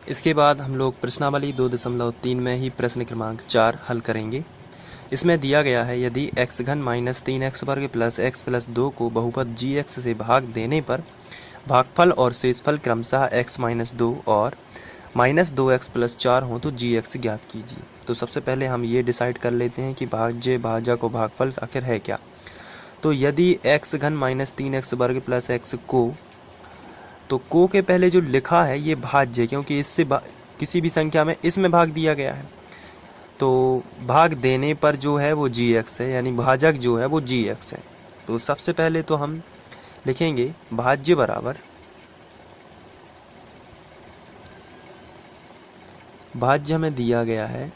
इसके बाद हम लोग प्रश्नावली 2.3 में ही प्रश्न क्रमांक 4 हल करेंगे। इसमें दिया गया है यदि x घन माइनस 3x वर्ग प्लस x प्लस 2 को बहुपद gx से भाग देने पर भागफल और शेषफल क्रमशः x माइनस 2 और माइनस 2x प्लस 4 हो तो gx ज्ञात कीजिए। तो सबसे पहले हम ये डिसाइड कर लेते हैं कि भाज्य भाजक और भागफल आखिर है क्या। तो यदि x घन माइनस 3x वर्ग प्लस x को के पहले जो लिखा है ये भाज्य, क्योंकि इससे किसी भी संख्या में इसमें भाग दिया गया है, तो भाग देने पर जो है वो gx है, यानी भाजक जो है वो gx है। तो सबसे पहले तो हम लिखेंगे भाज्य बराबर भाज्य हमें दिया गया है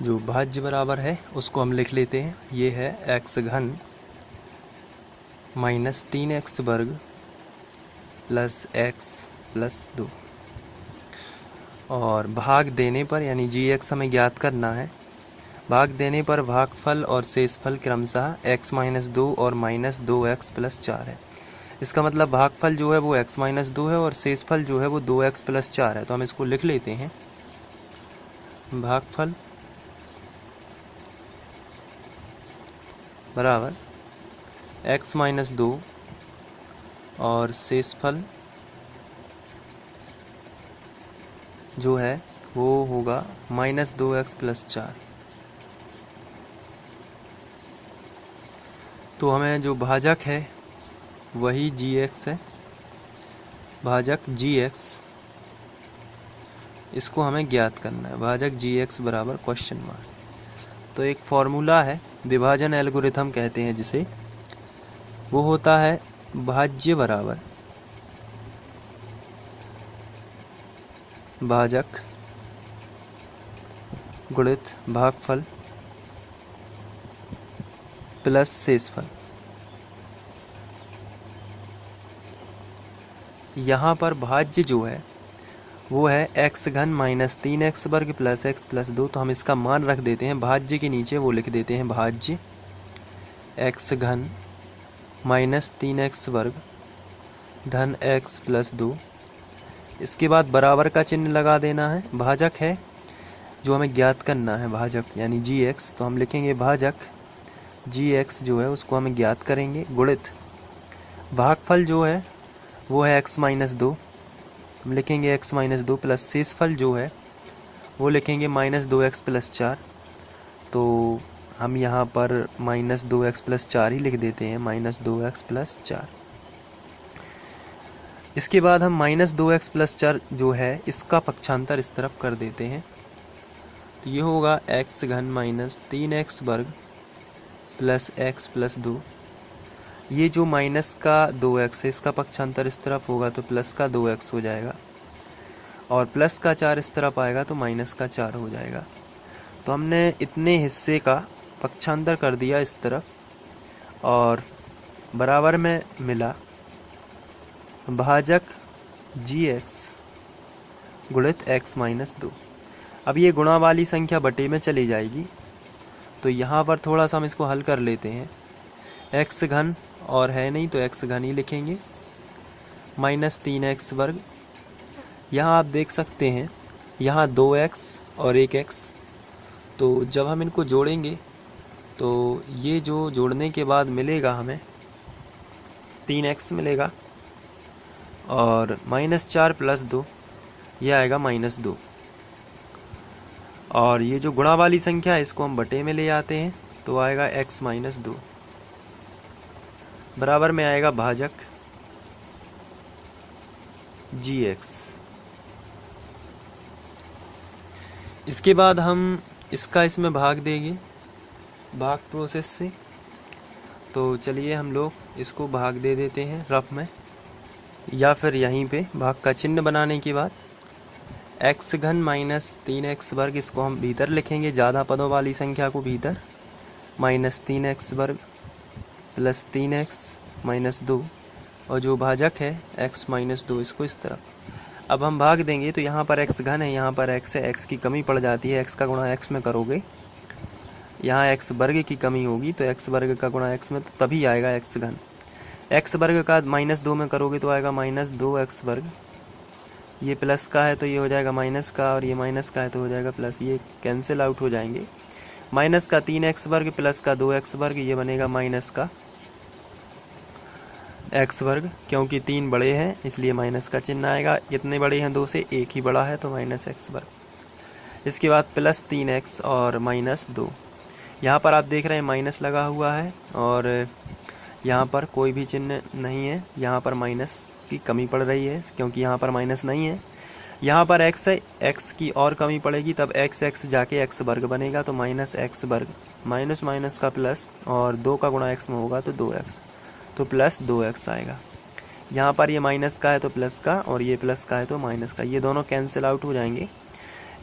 जो भाज्य बराबर है उसको हम लिख लेते हैं। ये है x घन माइनस 3x वर्ग प्लस x प्लस 2 और भाग देने पर यानी gx हमें ज्ञात करना है। भाग देने पर भागफल और शेषफल क्रमशः x माइनस 2 और माइनस 2x प्लस 4 है। इसका मतलब भागफल जो है वो x माइनस 2 है और शेषफल जो है वो 2x प्लस 4 है। तो हम इसको लिख लेते हैं भागफल बराबर x माइनस 2 और शेषफल जो है वो होगा माइनस 2x प्लस 4। तो हमें जो भाजक है वही gx है, भाजक gx, इसको हमें ज्ञात करना है। भाजक gx बराबर क्वेश्चन मार्क। तो एक फॉर्मूला है, विभाजन एल्गोरिथम कहते हैं जिसे, वो होता है भाज्य बराबर भाजक गुणित भागफल प्लस शेषफल। यहाँ पर भाज्य जो है वो है x घन माइनस 3x वर्ग प्लस x प्लस 2। तो हम इसका मान रख देते हैं, भाज्य के नीचे वो लिख देते हैं भाज्य x घन माइनस 3x वर्ग धन x प्लस 2। इसके बाद बराबर का चिन्ह लगा देना है। भाजक है जो हमें ज्ञात करना है, भाजक यानी gx, तो हम लिखेंगे भाजक gx जो है उसको हमें ज्ञात करेंगे, गुणित भागफल जो है वो है x माइनस 2, हम लिखेंगे x माइनस 2 प्लस शेषफल जो है वो लिखेंगे माइनस 2x प्लस 4। तो हम यहाँ पर माइनस 2x प्लस 4 ही लिख देते हैं, माइनस 2x प्लस 4। इसके बाद हम माइनस 2x प्लस 4 जो है इसका पक्षांतर इस तरफ कर देते हैं। तो ये होगा x घन माइनस 3x वर्ग प्लस x प्लस 2। ये जो माइनस का 2x है इसका पक्षांतर इस तरफ होगा तो प्लस का 2x हो जाएगा, और प्लस का 4 इस तरफ आएगा तो माइनस का 4 हो जाएगा। तो हमने इतने हिस्से का पक्षांतर कर दिया इस तरफ और बराबर में मिला भाजक gx गुणित x माइनस 2। अब ये गुणा वाली संख्या बटे में चली जाएगी, तो यहाँ पर थोड़ा सा हम इसको हल कर लेते हैं। x घन और है नहीं तो x घन ही लिखेंगे, माइनस 3x वर्ग। यहाँ आप देख सकते हैं यहाँ 2x और 1x, तो जब हम इनको जोड़ेंगे तो ये जो जोड़ने के बाद मिलेगा हमें 3x मिलेगा, और माइनस 4 प्लस 2 ये आएगा माइनस 2। और ये जो गुणा वाली संख्या है इसको हम बटे में ले आते हैं तो आएगा x माइनस 2 बराबर में आएगा भाजक gx। इसके बाद हम इसका इसमें भाग देंगे भाग प्रोसेस से। तो चलिए हम लोग इसको भाग दे देते हैं रफ में, या फिर यहीं पे भाग का चिन्ह बनाने के बाद x घन माइनस 3x वर्ग, इसको हम भीतर लिखेंगे, ज़्यादा पदों वाली संख्या को भीतर, माइनस 3x वर्ग प्लस 3x माइनस 2, और जो भाजक है x माइनस 2 इसको इस तरफ। अब हम भाग देंगे तो यहाँ पर x घन है, यहाँ पर x है, x की कमी पड़ जाती है, x का गुणा x में करोगे, यहाँ x वर्ग की कमी होगी तो x वर्ग का गुणा x में, तो तभी आएगा x घन। एक्स वर्ग का -2 में करोगे तो आएगा -2x वर्ग, ये प्लस का है तो ये हो जाएगा माइनस का, और ये माइनस का है तो हो जाएगा प्लस, ये कैंसिल आउट हो जाएंगे। माइनस का 3x वर्ग प्लस का 2x वर्ग, ये बनेगा माइनस का x वर्ग, क्योंकि 3 बड़े हैं इसलिए माइनस का चिन्ह आएगा। कितने बड़े हैं 2 से, एक ही बड़ा है तो माइनस x वर्ग। इसके बाद प्लस 3x और -2, यहाँ पर आप देख रहे हैं माइनस लगा हुआ है और यहाँ पर कोई भी चिन्ह नहीं है, यहाँ पर माइनस की कमी पड़ रही है क्योंकि यहाँ पर माइनस नहीं है। यहाँ पर x है, x की और कमी पड़ेगी तब x जाके x वर्ग बनेगा, तो -x वर्ग माइनस माइनस का प्लस, और 2 का गुणा x में होगा तो 2x, तो प्लस 2x आएगा। यहाँ पर ये माइनस का है तो प्लस का, और ये प्लस का है तो माइनस का, ये दोनों कैंसिल आउट हो जाएंगे।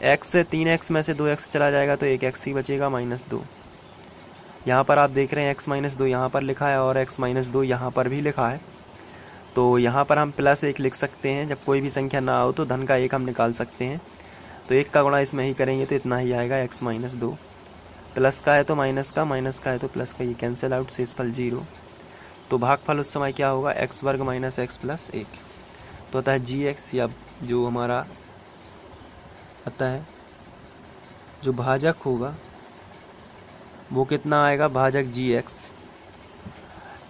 x से 3x में से 2x चला जाएगा तो एक x ही बचेगा -2। यहाँ पर आप देख रहे हैं x -2 यहाँ पर लिखा है और x -2 यहाँ पर भी लिखा है, तो यहाँ पर हम +1 लिख सकते हैं। जब कोई भी संख्या ना हो तो धन का 1 हम निकाल सकते हैं, तो 1 का गुणा इसमें ही करेंगे तो इतना ही आएगा x -2। प्लस का है तो माइनस का, माइनस का है तो प्लस का, ये कैंसिल आउट, शेषफल 0। तो भागफल उस समय क्या होगा, x वर्ग -x + 1। तो अतः gx, या जो हमारा आता है जो भाजक होगा वो कितना आएगा, भाजक gx।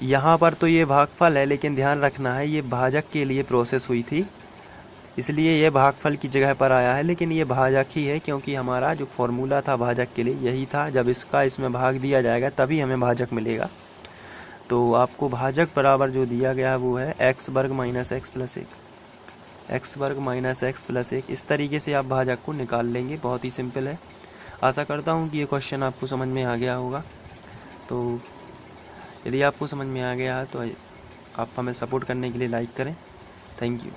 यहाँ पर तो ये भागफल है, लेकिन ध्यान रखना है ये भाजक के लिए प्रोसेस हुई थी, इसलिए ये भागफल की जगह पर आया है, लेकिन ये भाजक ही है क्योंकि हमारा जो फॉर्मूला था भाजक के लिए यही था, जब इसमें भाग दिया जाएगा तभी हमें भाजक मिलेगा। तो आपको भाजक बराबर जो दिया गया है वो है x वर्ग -x + 1, x वर्ग -x + 1। इस तरीके से आप भाजक को निकाल लेंगे, बहुत ही सिंपल है। आशा करता हूँ कि ये क्वेश्चन आपको समझ में आ गया होगा। तो यदि आपको समझ में आ गया है तो आप हमें सपोर्ट करने के लिए लाइक करें। Thank you.